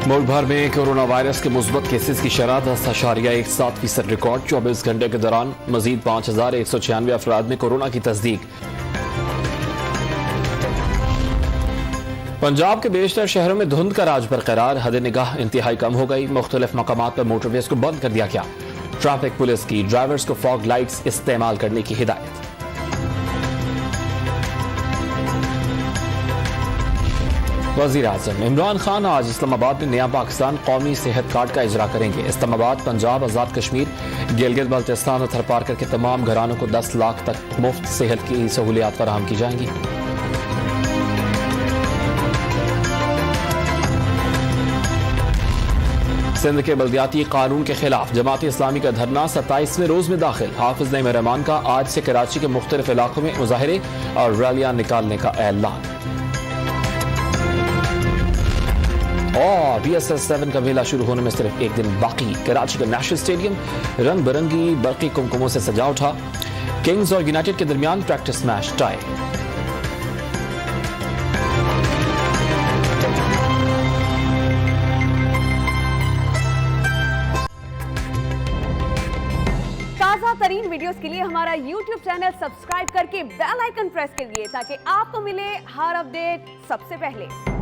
मुल्क भर में कोरोना वायरस के मुस्बत केसेस की शरह 10.17% रिकॉर्ड। 24 घंटे के दौरान मजीद 5,196 अफराद में कोरोना की तस्दीक। पंजाब के बेशतर शहरों में धुंध का राज बरकरार। हद निगाह इंतहाई कम हो गई। मुख्तलिफ मकामात पर मोटरवेज को बंद कर दिया गया। ट्रैफिक पुलिस की ड्राइवर्स को फॉग लाइट्स इस्तेमाल करने की हिदायत। वज़ीर आज़म इमरान खान आज इस्लामाबाद में नया पाकिस्तान कौमी सेहत कार्ड का इजरा करेंगे। इस्लामाबाद, पंजाब, आज़ाद कश्मीर, गिलगित बल्तिस्तान और थरपारकर के तमाम घरानों को 10 लाख तक मुफ्त सेहत की सहूलियात फराहम की जाएंगी। सिंध के बल्दियाती कानून के खिलाफ जमात इस्लामी का धरना 27वें रोज में दाखिल। हाफिज नईम रहमान का आज से कराची के मुख्तलिफ इलाकों में मुजाहरे और रैलियां निकालने का ऐलान। और BSS 7 का मेला शुरू होने में सिर्फ एक दिन बाकी। कराची का नेशनल स्टेडियम रंग बिरंगी बरकी कुमकुमों से सजा उठा। किंग्स और यूनाइटेड के दरमियान प्रैक्टिस मैच टाई। ताज़ा तरीन वीडियोस के लिए हमारा YouTube चैनल सब्सक्राइब करके बेल आइकन प्रेस करिए ताकि आपको मिले हर अपडेट सबसे पहले।